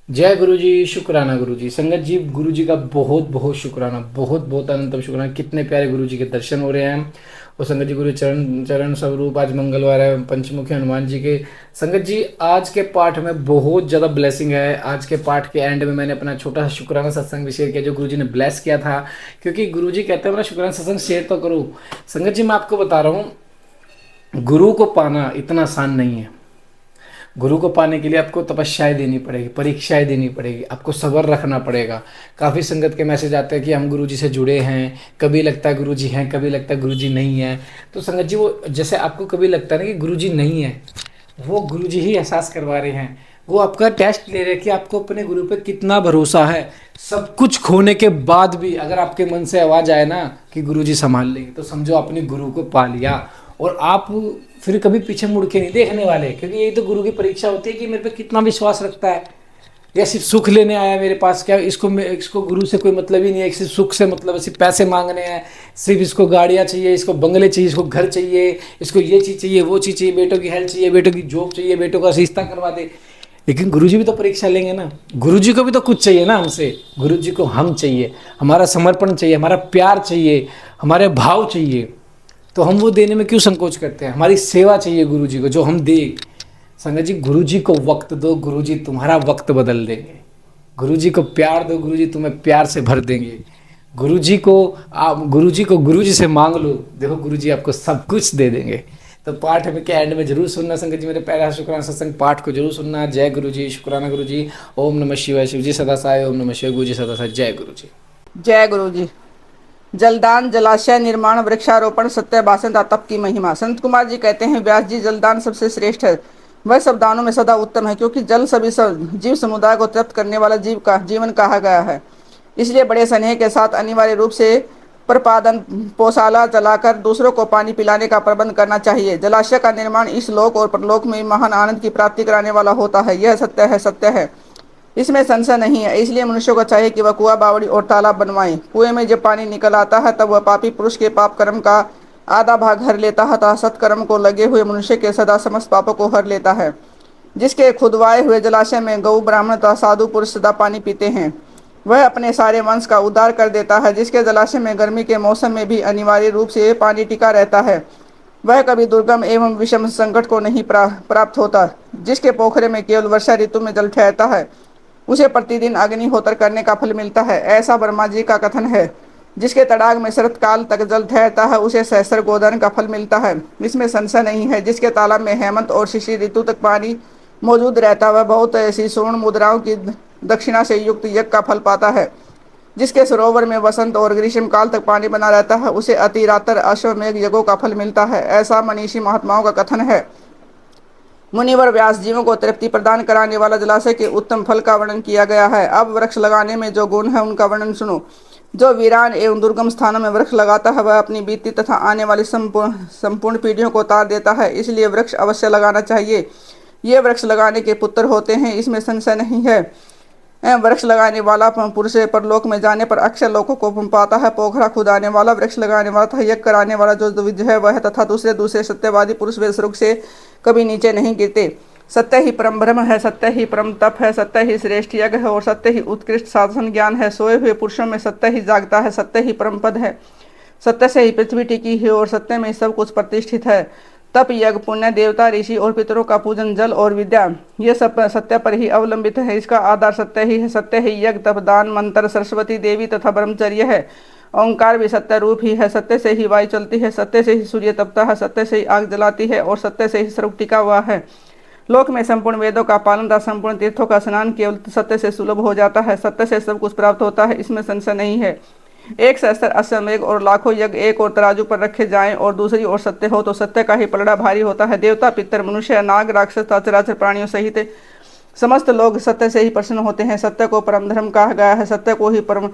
जय गुरु जी, शुक्राना गुरु जी। संगत जी, गुरु जी का बहुत बहुत शुक्राना, बहुत बहुत अनंतम शुक्राना। कितने प्यारे गुरु जी के दर्शन हो रहे हैं। और संगत जी, गुरु चरण चरण स्वरूप आज मंगलवार है, पंचमुखी हनुमान जी के। संगत जी, आज के पाठ में बहुत ज़्यादा ब्लेसिंग है। आज के पाठ के एंड में मैंने अपना छोटा सा शुक्राना सत्संग भी शेयर किया जो गुरु जी ने ब्लेस किया था। क्योंकि गुरु जी कहते हैं मेरा शुक्राना सत्संग शेयर तो करूँ। संगत जी, मैं आपको बता रहा हूँ, गुरु को पाना इतना आसान नहीं है। गुरु को पाने के लिए आपको तपस्याएं देनी पड़ेगी, परीक्षाएं देनी पड़ेगी, आपको सब्र रखना पड़ेगा। काफ़ी संगत के मैसेज आते हैं कि हम गुरु जी से जुड़े हैं, कभी लगता है गुरु जी हैं, कभी लगता है गुरु जी नहीं है। तो संगत जी, वो जैसे आपको कभी लगता है ना कि गुरु जी नहीं है, वो गुरु जी ही एहसास करवा रहे हैं। वो आपका टेस्ट ले रहे हैं कि आपको अपने गुरु पे कितना भरोसा है। सब कुछ खोने के बाद भी अगर आपके मन से आवाज़ आए ना कि गुरु जी संभाल लेंगे, तो समझो आपने गुरु को पा लिया। और आप फिर कभी पीछे मुड़ के नहीं देखने वाले, क्योंकि यही तो गुरु की परीक्षा होती है कि मेरे पे कितना विश्वास रखता है। या सिर्फ सुख लेने आया मेरे पास, क्या इसको गुरु से कोई मतलब ही नहीं है, सिर्फ सुख से मतलब है, सिर्फ पैसे मांगने हैं, सिर्फ इसको गाड़ियाँ चाहिए, इसको बंगले चाहिए, इसको घर चाहिए, इसको ये चीज़ चाहिए, वो चीज़ चाहिए, बेटों की हेल्थ चाहिए, बेटों की जॉब चाहिए, बेटों का रिश्ता करवा दे। लेकिन गुरु जी भी तो परीक्षा लेंगे ना। गुरु जी को भी तो कुछ चाहिए ना हमसे। गुरु जी को हम चाहिए, हमारा समर्पण चाहिए, हमारा प्यार चाहिए, हमारे भाव चाहिए। तो हम वो देने में क्यों संकोच करते हैं। हमारी सेवा चाहिए गुरु जी को, जो हम दे। संगत जी, गुरु जी को वक्त दो, गुरु जी तुम्हारा वक्त बदल देंगे। गुरु जी को प्यार दो, गुरु जी तुम्हें प्यार से भर देंगे। गुरु जी को आप गुरु जी से मांग लो, देखो गुरु जी आपको सब कुछ दे देंगे। तो पाठ में के एंड में जरूर सुनना संगत जी, मेरे पहला शुक्राना सत्संग पाठ को जरूर सुनना। जय गुरु जी, शुक्राना गुरु जी। ओम नमः शिवाय। शिव जी सदा साय। ओम नमः शिवाय। गुरु जी सदा साय। जय गुरु जी। जय गुरु जी। जलदान, जलाशय निर्माण, वृक्षारोपण, सत्य भाषण तथा तप की महिमा। संत कुमार जी कहते हैं, व्यास जी, जलदान सबसे श्रेष्ठ है। वह सब दानों में सदा उत्तम है, क्योंकि जल सभी सब जीव समुदाय को तृप्त करने वाला जीवन कहा गया है। इसलिए बड़े स्नेह के साथ अनिवार्य रूप से प्रपादन पोशाला चलाकर दूसरों को पानी पिलाने का प्रबंध करना चाहिए। जलाशय का निर्माण इस लोक और परलोक में महान आनंद की प्राप्ति कराने वाला होता है। यह सत्य है, सत्य है, इसमें संशय नहीं है। इसलिए मनुष्य को चाहिए कि वह कुआं, बावड़ी और तालाब बनवाए। कुएं में जब पानी निकल आता है, तब वह पापी पुरुष के पाप कर्म का आधा भाग हर लेता है तथा सत्कर्म को लगे हुए मनुष्य के सदा समस्त पापों को हर लेता है। जिसके खुदवाए हुए जलाशय में गौ, ब्राह्मण तथा साधु पुरुष सदा पानी पीते हैं, वह अपने सारे वंश का उद्धार कर देता है। जिसके जलाशय में गर्मी के मौसम में भी अनिवार्य रूप से पानी टिका रहता है, वह कभी दुर्गम एवं विषम संकट को नहीं प्राप्त होता। जिसके पोखरे में केवल वर्षा ऋतु में जल ठहरता है, उसे प्रतिदिन अग्निहोत्र करने का फल मिलता है, ऐसा ब्रह्मा जी का कथन है। जिसके तड़ाग में शरत काल तक जल ठहरता है, उसे सहस्र गोदान का फल मिलता है, इसमें संशय नहीं है। जिसके तालाब में हेमंत और शिशिर ऋतु तक पानी मौजूद रहता है, वह बहुत ऐसी स्वर्ण मुद्राओं की दक्षिणा से युक्त यज्ञ का फल पाता है। जिसके सरोवर में वसंत और ग्रीष्म काल तक पानी बना रहता है, उसे अतिरात्र अश्वमेघ यज्ञों का फल मिलता है, ऐसा मनीषी महात्माओं का कथन है। मुनिवर व्यास जीवों को तृप्ति प्रदान कराने वाला जलाशय के उत्तम फल का वर्णन किया गया है। अब वृक्ष लगाने में जो गुण है, उनका वर्णन सुनो। जो वीरान एवं दुर्गम स्थानों में वृक्ष लगाता है, वह अपनी बीती तथा आने वाली संपूर्ण पीढ़ियों को तार देता है। इसलिए वृक्ष अवश्य लगाना चाहिए। ये वृक्ष लगाने के पुत्र होते हैं, इसमें संशय नहीं है। वृक्ष लगाने वाला पुरुष परलोक में जाने पर अक्षय लोकों को पाता है। पोखरा खुदाने वाला, वृक्ष लगाने वाला तथा यज्ञ कराने वाला जो द्विज है वह, तथा दूसरे दूसरे सत्यवादी पुरुष वे स्वर्ग से कभी नीचे नहीं गिरते। सत्य ही परम ब्रह्म है, सत्य ही परम तप है, सत्य ही श्रेष्ठ यज्ञ है और सत्य ही उत्कृष्ट साधन ज्ञान है। सोए हुए पुरुषों में सत्य ही जागता है, सत्य ही परम पद है। सत्य से ही पृथ्वी टिकी है और सत्य में सब कुछ प्रतिष्ठित है। तप, यज्ञ, पुण्य, देवता, ऋषि और पितरों का पूजन, जल और विद्या, ये सब सत्य पर ही अवलंबित है। इसका आधार सत्य ही है। सत्य ही यज्ञ, तप, दान, मंत्र, सरस्वती देवी तथा ब्रह्मचर्य है। ओंकार भी सत्य रूप ही है। सत्य से ही वायु चलती है, सत्य से ही सूर्य तपता है, सत्य से ही आग जलाती है और सत्य से ही स्वर्ग टिका हुआ है। लोक में संपूर्ण वेदों का पालन तथा संपूर्ण तीर्थों का स्नान केवल सत्य से सुलभ हो जाता है। सत्य से सब कुछ प्राप्त होता है, इसमें संशय नहीं है। एक सहस्त्र अश्वमेघ और लाखों यज्ञ एक और तराजू पर रखे जाएं और दूसरी ओर सत्य हो, तो सत्य का ही पलड़ा भारी होता है। देवता, पितर, मनुष्य, नाग, राक्षस, चराचर प्राणियों सहित समस्त लोग सत्य से ही प्रसन्न होते हैं। सत्य को परम धर्म कहा गया है, सत्य को ही परम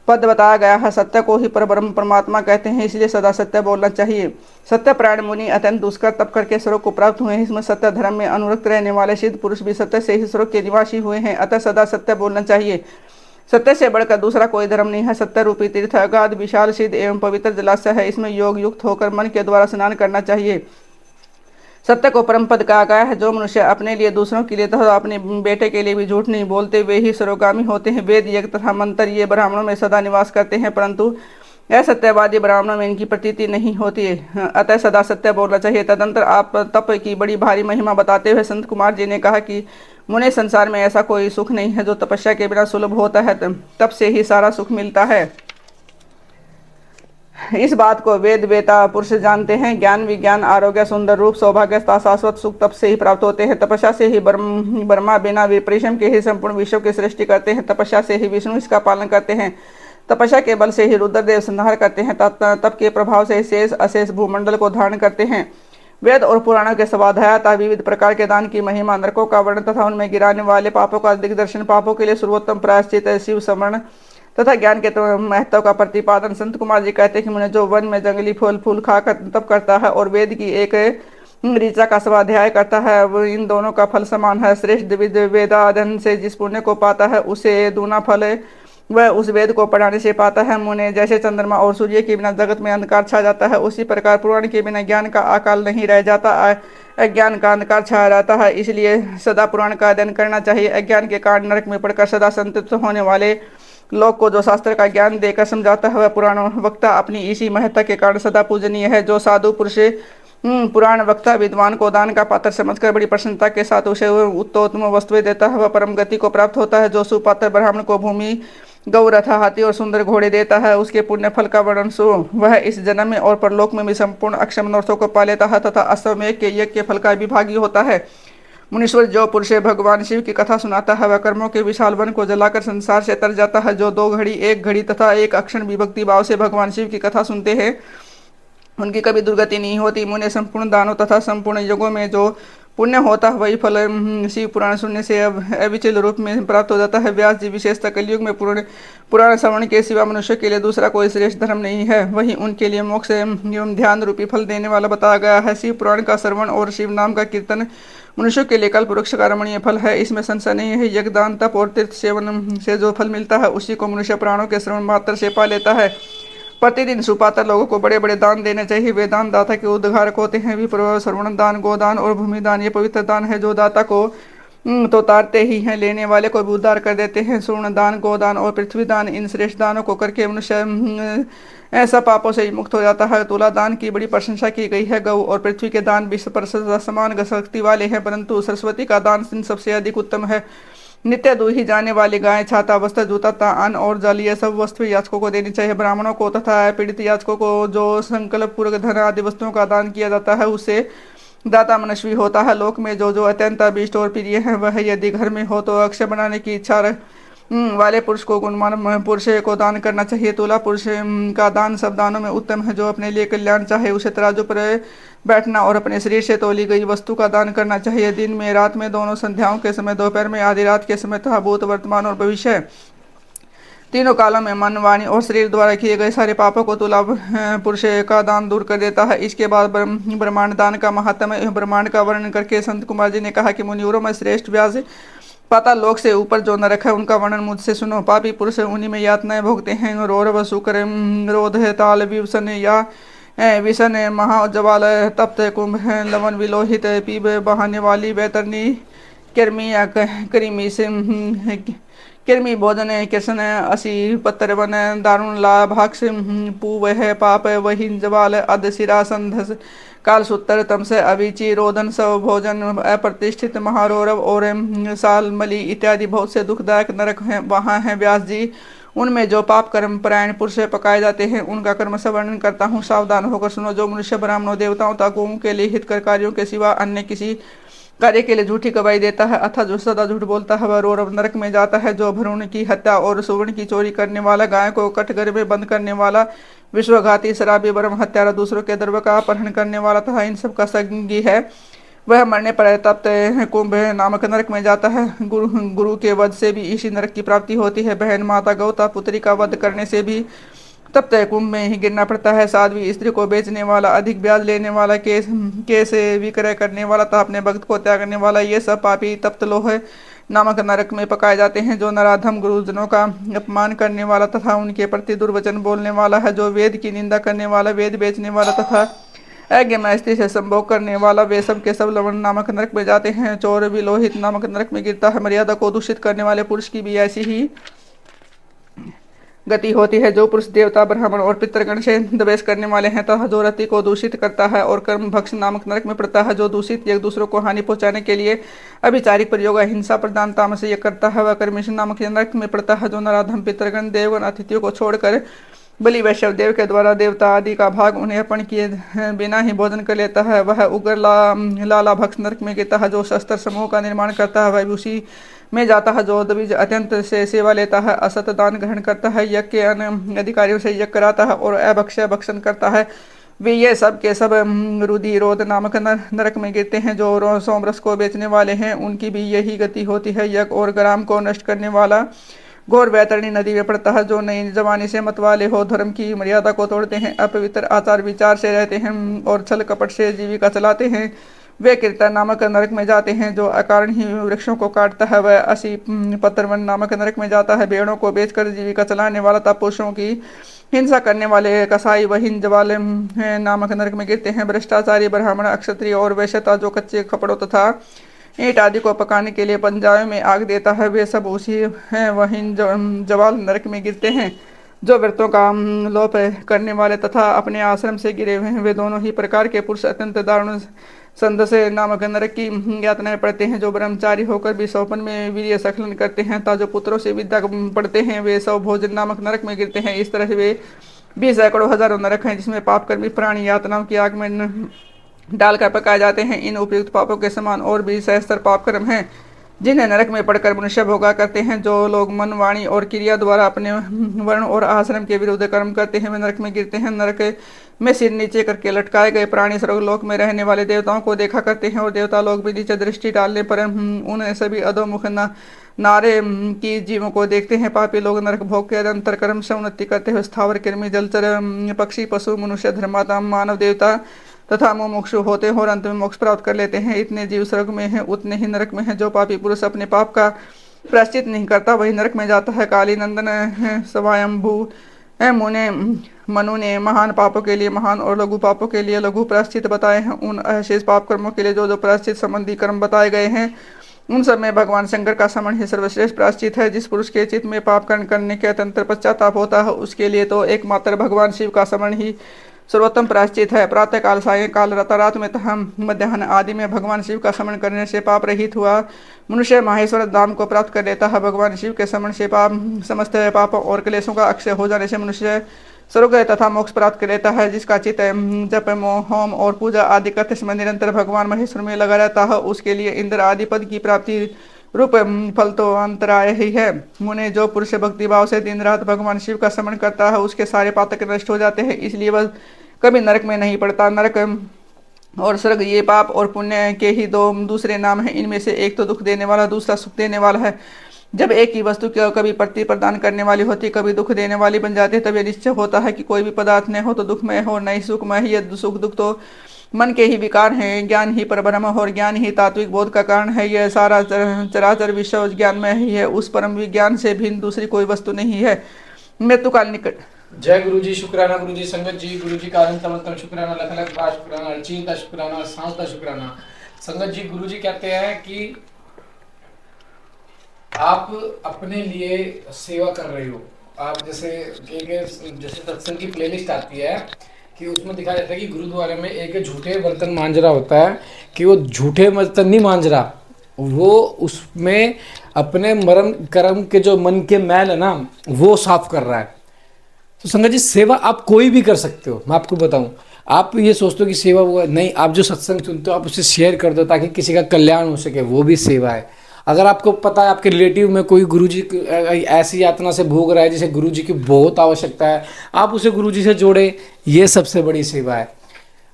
पद बताया गया है, सत्य को ही परब्रह्म परमात्मा कहते हैं। इसलिए सदा सत्य बोलना चाहिए। सत्य प्राण मुनि अत्यंत दुष्कर तप करके स्वर्ग को प्राप्त हुए हैं। इसमें सत्य धर्म में अनुरक्त रहने वाले सिद्ध पुरुष भी सत्य से ही स्वर्ग के निवासी हुए हैं। अतः सदा सत्य बोलना चाहिए। सत्य से बढ़कर दूसरा कोई धर्म नहीं है। सत्य रूपी तीर्थ अगाध विशाल सिद्ध एवं पवित्र जलाशय है। इसमें योग युक्त होकर मन के द्वारा स्नान करना चाहिए। सत्य को परम पद कहा गया है। जो मनुष्य अपने लिए, दूसरों के लिए तथा अपने बेटे के लिए भी झूठ नहीं बोलते, वे ही सरोगामी होते हैं। वेद, यज्ञ तथा मंत्र ये ब्राह्मणों में सदा निवास करते हैं, परंतु असत्यवादी ब्राह्मणों में इनकी प्रतीति नहीं होती है। अतः सदा सत्य बोलना चाहिए। तदंतर आप तप की बड़ी भारी महिमा बताते हुए संत कुमार जी ने कहा कि मुने, संसार में ऐसा कोई सुख नहीं है जो तपस्या के बिना सुलभ होता है। तप से ही सारा सुख मिलता है। इस बात को वेद वेता पुरुष जानते हैं। ज्ञान, विज्ञान, आरोग्य, सुंदर रूप, सौभाग्य, शाश्वत सुख तप से ही प्राप्त होते हैं। तपस्या से ही ब्रह्मा बिना परिश्रम के ही संपूर्ण विश्व की सृष्टि करते हैं। तपस्या से ही विष्णु इसका पालन करते हैं। तपस्या के बल से ही रुद्रदेव संहार करते हैं। तप के प्रभाव से शेष अशेष भूमंडल को धारण करते हैं। वेद और पुराणों के स्वाध्यायता विविध प्रकार के दान की महिमा, नरकों का वर्णन तथा उनमें गिराने वाले पापों का दिग्दर्शन, पापों के लिए सर्वोत्तम प्रायश्चित, शिव स्मरण तथा ज्ञान के महत्व का प्रतिपादन। संत कुमार जी कहते हैं कि मुझे जो वन में जंगली फल फूल खाकर तप करता है और वेद की एक ऋचा का स्वाध्याय करता है, वो इन दोनों का फल समान है। श्रेष्ठ वेदाध्ययन से जिस पुण्य को पाता है उसे दूना फल वह उस वेद को पढ़ाने से पाता है। मुने, जैसे चंद्रमा और सूर्य के बिना जगत में अंधकार छा जाता है, उसी प्रकार पुराण के बिना ज्ञान का अकाल नहीं रह जाता, अज्ञान का अंधकार छाया रहता है। इसलिए सदा पुराण का अध्ययन करना चाहिए। अज्ञान के कारण नरक में पड़कर सदा संतुष्ट होने वाले लोग को जो शास्त्र का ज्ञान देकर समझाता है, वह पुराण वक्ता अपनी इसी महत्ता के कारण सदा पूजनीय है। जो साधु पुरुष पुराण वक्ता विद्वान को दान का पात्र समझकर बड़ी प्रसन्नता के साथ उसे उत्तम वस्तुएं देता है, वह परम गति को प्राप्त होता है। जो सुपात्र ब्राह्मण को भूमि, गौ, रथा, हाथी और सुंदर घोड़े देता है, उसके पुण्य फल का वर्णन सो वह इस जन्म में और परलोक में भी संपूर्ण अक्षय मनोरथों को पा लेता है तथा अश्वमेध के यज्ञ के फल का विभागी होता है। मुनीश्वर, जो पुरुष भगवान शिव की कथा सुनाता है, वह कर्मों के विशाल वन को जलाकर संसार से तर जाता है। जो 2 घड़ी, 1 घड़ी तथा 1 अक्षण विभक्ति भाव से भगवान शिव की कथा सुनते हैं, उनकी कभी दुर्गति नहीं होती। मुने, संपूर्ण दानों तथा संपूर्ण युगों में जो पुण्य होता है वही फल शिव पुराण सुनने से अविचल रूप में प्राप्त हो जाता है। व्यास जी, विशेषतः कलयुग में पुराण श्रवण के सिवा मनुष्य के लिए दूसरा कोई श्रेष्ठ धर्म नहीं है, वही उनके लिए मोक्ष एवं ध्यान रूपी फल देने वाला बताया गया है। शिव पुराण का श्रवण और शिव नाम का कीर्तन मनुष्य के लिए कल्प वृक्ष का रमणीय फल है, इसमें संशय नहीं है। यज्ञदान, तप और तीर्थ सेवन से जो फल मिलता है उसी को मनुष्य पुराणों के श्रवण मात्र से पा लेता है। प्रतिदिन सुपात्र लोगों को बड़े बड़े दान देने चाहिए। वे दान दाता के उद्धारक होते हैं। विप्र, श्रवण दान, गोदान और भूमि दान ये पवित्र दान है जो दाता को तो तारते ही हैं, लेने वाले को भी उद्धार कर देते हैं। स्वर्ण दान, गोदान और पृथ्वी दान, इन श्रेष्ठ दानों को करके मनुष्य ऐसा पापों से मुक्त हो जाता है। तुला दान की बड़ी प्रशंसा की गई है। गौ और पृथ्वी के दान विश्व पर समान शक्ति वाले हैं, परंतु सरस्वती का दान इन सबसे अधिक उत्तम है। नित्य दूही जाने वाली गाय, छाता, वस्त्र, जूता, अन्न और जल ये सब वस्तुएं याचकों को देनी चाहिए। ब्राह्मणों को तथा पीड़ित याचकों को जो संकल्प पूर्वक धन आदि वस्तुओं का दान किया जाता है उससे दाता मनस्वी होता है। लोक में जो अत्यंत अभीष्ट और प्रिय है वह यदि घर में हो तो अक्षय बनाने की इच्छा वाले पुरुष को गुणवान पुरुष को दान करना चाहिए। तुला पुरुष का दान सब दानों में उत्तम है। जो अपने लिए कल्याण चाहे उसे तराजू पर बैठना और अपने शरीर से तोली गई वस्तु का दान करना चाहिए। दिन में, रात में, दोनों संध्याओं के समय, दोपहर में, आधी रात के समय तथा भूत, वर्तमान और भविष्य तीनों कालों में मन, वाणी और शरीर द्वारा किए गए सारे पापों को तुला पुरुष का दान दूर कर देता है। इसके बाद ब्रह्मांड दान का महात्म्य ब्रह्मांड का वर्णन करके संत कुमार जी ने कहा कि मुनिवरों में श्रेष्ठ व्यास, पाताल लोक से ऊपर जो नरक है उनका वर्णन मुझसे सुनो। पापी पुरुष उन्हीं में यातनाएं भोगते हैं। रौरव, शुक्र, रोध, ताल, विवसन या विषन, महाजवाल, तप्त, कुंभ, लवन, विलोहित, पीब बहाने वाली, बैतरनी, कृमि या कृमि से कृमि भोजन, कृष्ण, असी, पत्तर वन, दारुण, लाभाक्ष, पूव है, पाप, वही, जवाल, अध, सिरा, संधस, कालसूत्र, तमस, अभिचि, रोदन, सब भोजन, अप्रतिष्ठित, महारौरव और सालमली इत्यादि बहुत से दुखदायक नरक हैं, वहाँ हैं। व्यास जी, उनमें जो पाप कर्म परायण पुरुष पकाए जाते हैं उनका कर्म से वर्णन करता हूँ, सावधान होकर सुनो। जो मनुष्य ब्राह्मणों, देवताओं तथा गौओं के लिए हितकर कार्यों के सिवा अन्य किसी कार्य के लिए झूठी गवाही देता है अथवा जो सदा झूठ बोलता है वह रौरव नरक में जाता है। जो भ्रूण की हत्या और सुवर्ण की चोरी करने वाला, गाय को कटघरे में बंद करने वाला, विश्वघाती, शराबी, ब्रह्म हत्यारा, दूसरों के द्रव्य का अपहरण करने वाला तथा इन सब का संगी है, वह मरने पर तप्त कुंभ नामक नरक में जाता है। गुरु के वध से भी इसी नरक की प्राप्ति होती है। बहन, माता, गौता, पुत्री का वध करने से भी तप्त कुंभ में ही गिरना पड़ता है। साध्वी स्त्री को बेचने वाला, अधिक ब्याज लेने वाला, केस विक्रय करने वाला तथा अपने भक्त को त्यागने वाला, ये सब पापी तप्त लोह नामक नरक में पकाए जाते हैं। जो नराधम गुरुजनों का अपमान करने वाला तथा उनके प्रति दुर्वचन बोलने वाला है, जो वेद की निंदा करने वाला, वेद बेचने वाला तथा अज्ञ में स्त्री से संभोग करने वाला वे सब के सब लवण नामक नरक में जाते हैं। चोर भी लोहित नामक नरक में गिरता है। मर्यादा को दूषित करने वाले पुरुष की भी ऐसी ही गति होती है। जो पुरुष देवता ब्राह्मण और पितृगण से द्वेष करने वाले हैं तथा जो रति को दूषित करता है और कर्म भक्ष नामक नरक में पड़ता है। जो दूषित एक दूसरों को हानि पहुंचाने के लिए अभिचारिक प्रयोग हिंसा प्रदान तामस यज्ञ करता है वह कर्मेश नामक नरक में पड़ता है। जो नराधम पितृगण देवगण अतिथियों को छोड़कर बलि वैश्व देव के द्वारा देवता आदि का भाग उन्हें अर्पण किए बिना ही भोजन कर लेता है वह उग्र लाला भक्ष नरक में गिरता है। जो शस्त्र समूह का निर्माण करता है वह भी उसी में जाता है। जो द्विज अत्यंत से सेवा लेता है, असत दान ग्रहण करता है, यज्ञ के अन्य अधिकारियों से यज्ञ कराता है और अभक्ष्य भक्षण करता है वे ये सब के सब रुधिरोध नामक नरक में गिरते हैं। जो सोमरस को बेचने वाले हैं उनकी भी यही गति होती है। यज्ञ और ग्राम को नष्ट करने वाला घोर वैतरणी नदी में पड़ता है। जो नई जवानी से मत वाले हो, धर्म की मर्यादा को तोड़ते हैं, अपवित्र आचार विचार से रहते हैं और छल कपट से जीविका चलाते हैं वे कीर्तन नामक नरक में जाते हैं। जो अकारण ही वृक्षों को काटता है वह असी पत्रवन नामक नरक में जाता है। भेड़ों को बेचकर जीविका चलाने वाला तथा पुरुषों की हिंसा करने वाले कसाई वहिंज वाले नामक नरक में गिरते हैं। भ्रष्टाचारी ब्राह्मण क्षत्रिय और वैश्यता जो कच्चे कपड़ों तथा ईंट आदि को पकाने के लिए पंजायों में आग देता है वे सब उसी हैं वहीं जवाल नरक में गिरते हैं। जो व्रतों का लोप करने वाले तथा अपने आश्रम से गिरे हुए हैं वे दोनों ही प्रकार के पुरुष अत्यंत दारुण संदसे नामक नरक की यातनाएं पढ़ते हैं। जो ब्रह्मचारी होकर भी सौपन में वीर्य सखलन करते हैं तथा जो पुत्रों से विद्या पढ़ते हैं वे सब भोजन नामक नरक में गिरते हैं। इस तरह से वे 20 सैकड़ों हजारों नरक हैं जिसमें पाप कर्मी प्राणी यातनाओं की आग में डालकर पकाए जाते हैं। इन उपयुक्त पापों के समान और भी सहस्त्र पाप कर्म हैं जिन्हें नरक में पढ़कर मनुष्य भोगा करते हैं। जो लोग मन वाणी और क्रिया द्वारा अपने वर्ण और आश्रम के विरुद्ध कर्म करते हैं वे नरक में गिरते हैं। नरक में सिर नीचे करके लटकाए गए प्राणी स्वर्गलोक में रहने वाले देवताओं को देखा करते हैं और देवता लोग भी नीचे दृष्टि डालने पर उन सभी अधोमुख नारे की जीवों को देखते हैं। पापी लोग नरक भोग के अंतर कर्म से उन्नति करते हुए स्थावर कृमि जलचर पक्षी पशु मनुष्य धर्मात्मा मानव देवता तथा मोक्षु होते हैं और अंत में मोक्ष प्राप्त कर लेते हैं। इतने जीव स्वर्ग में हैं उतने ही नरक में हैं। जो पापी पुरुष अपने पाप का प्रायश्चित नहीं करता वही नरक में जाता है। काली नंदन स्वयंभू मुने मनु ने महान पापों के लिए महान और लघु पापों के लिए लघु प्रायश्चित बताए हैं। उन अशेष पाप कर्मों के लिए जो प्रायश्चित संबंधी कर्म बताए गए हैं उन सब में भगवान शंकर का समण ही सर्वश्रेष्ठ प्रायश्चित है। जिस पुरुष के चित्त में पाप कर्म करने के अत्यंत पश्चाताप होता है उसके लिए तो एकमात्र भगवान शिव का समण ही सर्वोत्तम प्रायश्चित है। प्रातः काल सायं काल रात में तथा मध्याह्न आदि में भगवान शिव का स्मरण करने से पाप रहित हुआ मनुष्य माहेश्वर धाम को प्राप्त कर लेता है। भगवान शिव के स्मरण से पाप समस्त पापों और क्लेशों का अक्षय हो जाने से मनुष्य स्वर्ग तथा मोक्ष प्राप्त कर लेता है। जिसका चित्त जप होम और पूजा आदि करते समय निरंतर भगवान महेश्वर में लगा रहता है उसके लिए इंद्र आदि पद की प्राप्ति रूप फल तो अंतराय ही है। मुने जो पुरुष भक्ति भाव से दिन रात भगवान शिव का स्मरण करता है उसके सारे पातक नष्ट हो जाते हैं इसलिए वह कभी नरक में नहीं पड़ता। नरक और स्वर्ग ये पाप और पुण्य के ही दो दूसरे नाम हैं। इनमें से एक तो दुख देने वाला दूसरा सुख देने वाला है। जब एक ही वस्तु की कभी प्रति प्रदान करने वाली होती कभी दुख देने वाली बन जाती है तब यह निश्चय होता है कि कोई भी पदार्थ न हो तो दुखमय हो नहीं सुखमय ही। यह सुख दुख तो मन के ही विकार हैं। ज्ञान ही परब्रह्म और ज्ञान ही तात्विक बोध का कारण है। यह सारा चराचर विश्व ज्ञानमय ही है। उस परम विज्ञान से भिन्न दूसरी कोई वस्तु नहीं है। मृत्यु काल निकट। जय गुरु जी, शुक्राना गुरु जी, संगत जी, गुरु जी का अनंत शुक्राना, लख लख बार शुक्राना, अर्चिन का शुक्राना, सांस का शुक्राना। संगत जी, गुरु जी कहते हैं कि आप अपने लिए सेवा कर रहे हो। आप जैसे सत्संग की प्लेलिस्ट आती है कि उसमें दिखाया जाता है कि गुरुद्वारे में एक झूठे बर्तन मांज रहा होता है कि वो झूठे बर्तन नहीं मांज रहा, वो उसमें अपने मरम कर्म के जो मन के मैल है ना वो साफ कर रहा है। तो संगत जी, सेवा आप कोई भी कर सकते हो। मैं आपको बताऊं, आप ये सोचते हो कि सेवा वो नहीं, आप जो सत्संग सुनते हो आप उसे शेयर कर दो ताकि किसी का कल्याण हो सके, वो भी सेवा है। अगर आपको पता है आपके रिलेटिव में कोई गुरुजी ऐसी यातना से भोग रहा है जिसे गुरुजी की बहुत आवश्यकता है, आप उसे गुरुजी से जोड़े, ये सबसे बड़ी सेवा है।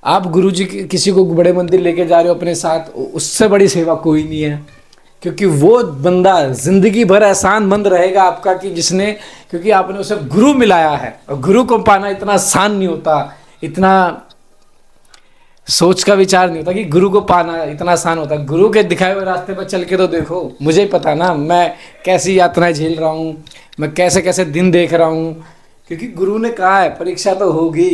आप गुरुजी किसी को बड़े मंदिर लेके जा रहे हो अपने साथ, उससे बड़ी सेवा कोई नहीं है। क्योंकि वो बंदा जिंदगी भर एहसानमंद रहेगा आपका कि जिसने, क्योंकि आपने उसे गुरु मिलाया है। और गुरु को पाना इतना आसान नहीं होता, इतना सोच का विचार नहीं होता कि गुरु को पाना इतना आसान होता। गुरु के दिखाए हुए रास्ते पर चल के तो देखो, मुझे पता ना मैं कैसी यातनाएं झेल रहा हूँ, मैं कैसे कैसे दिन देख रहा हूँ, क्योंकि गुरु ने कहा है परीक्षा तो होगी।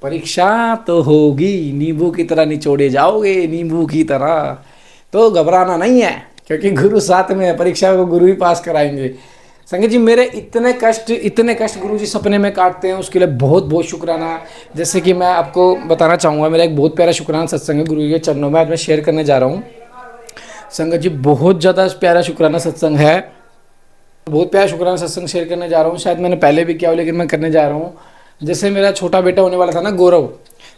परीक्षा तो होगी, नींबू की तरह निचोड़े जाओगे, नींबू की तरह। तो घबराना नहीं है, क्योंकि गुरु साथ में है, परीक्षा को गुरु ही पास कराएंगे। संगत जी, मेरे इतने कष्ट गुरु जी सपने में काटते हैं, उसके लिए बहुत बहुत शुक्राना। जैसे कि मैं आपको बताना चाहूँगा, मेरा एक बहुत प्यारा शुक्राना सत्संग है गुरु जी के चरणों में, आज मैं शेयर करने जा रहा हूँ। संगत जी, बहुत ज़्यादा प्यारा शुक्राना सत्संग है, बहुत प्यारा शुक्राना सत्संग शेयर करने जा रहा हूँ। शायद मैंने पहले भी किया हो, लेकिन मैं करने जा रहा हूँ। जैसे मेरा छोटा बेटा होने वाला था ना, गौरव,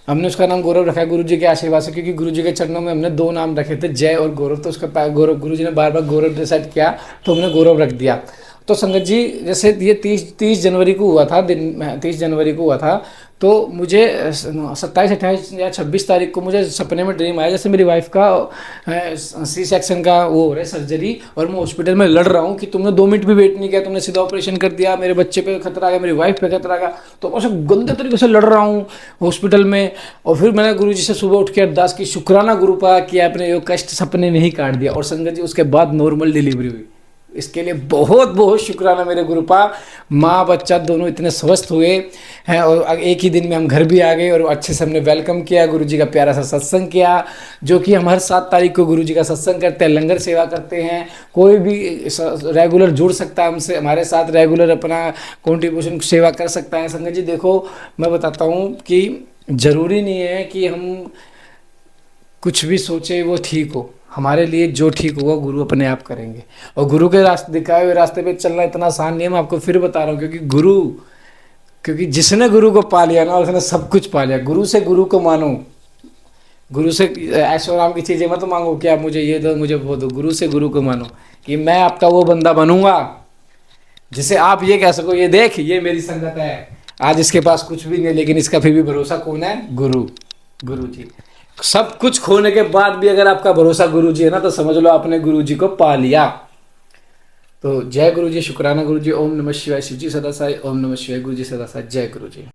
हमने उसका नाम गौरव रखा है गुरु जी के आशीर्वाद से, क्योंकि गुरु जी के चरणों में हमने 2 नाम रखे थे, जय और गौरव। तो उसका गौरव, गुरु जी ने बार बार गौरव डिसाइड किया, तो हमने गौरव रख दिया। तो संगत जी, जैसे ये 30 जनवरी को हुआ था, 30 जनवरी को हुआ था, तो मुझे 27, 28 या 26 तारीख को मुझे सपने में ड्रीम आया, जैसे मेरी वाइफ का सी सेक्शन का वो हो रहा है, सर्जरी, और मैं हॉस्पिटल में लड़ रहा हूँ कि तुमने 2 मिनट भी वेट नहीं किया, तुमने सीधा ऑपरेशन कर दिया, मेरे बच्चे पे खतरा आ गया, मेरी वाइफ पे खतरा आ गया। तो ऐसे गंदे तरीके से लड़ रहा हूँ हॉस्पिटल में। और फिर मैंने गुरु जी से सुबह उठ के अरदास की, शुक्राना गुरु पा कि आपने ये कष्ट सपने में ही काट दिया। और संगत जी, उसके बाद नॉर्मल डिलीवरी हुई। इसके लिए बहुत बहुत शुक्राना मेरे गुरुपा। माँ बच्चा दोनों इतने स्वस्थ हुए हैं, और एक ही दिन में हम घर भी आ गए, और अच्छे से हमने वेलकम किया, गुरु जी का प्यारा सा सत्संग किया, जो कि हम हर 7 तारीख को गुरु जी का सत्संग करते हैं, लंगर सेवा करते हैं। कोई भी रेगुलर जुड़ सकता है हमसे, हमारे साथ रेगुलर अपना कॉन्ट्रीब्यूशन सेवा कर सकता है। संगत जी देखो, मैं बताता हूँ कि ज़रूरी नहीं है कि हम कुछ भी सोचे वो ठीक हो, हमारे लिए जो ठीक होगा गुरु अपने आप करेंगे। और गुरु के रास्ते, दिखाए हुए रास्ते पे चलना इतना आसान नहीं है, मैं आपको फिर बता रहा हूँ, क्योंकि जिसने गुरु को पा लिया ना, उसने सब कुछ पा लिया। गुरु से गुरु को मानो, गुरु से ऐशो आराम की चीज़ें मत मांगो कि आप मुझे ये दो, मुझे वो दो। गुरु से गुरु को मानो कि मैं आपका वो बंदा बनूंगा जिसे आप ये कह सको, ये देख, ये मेरी संगत है, आज इसके पास कुछ भी नहीं, लेकिन इसका फिर भी भरोसा कौन है? गुरु जी। सब कुछ खोने के बाद भी अगर आपका भरोसा गुरु जी है ना, तो समझ लो आपने गुरु जी को पा लिया। तो जय गुरु जी, शुक्राना गुरु जी। ओम नमः शिवाय, शिव जी सदा साई। ओम नमः शिवाय, गुरु जी सदा साई। जय गुरु जी।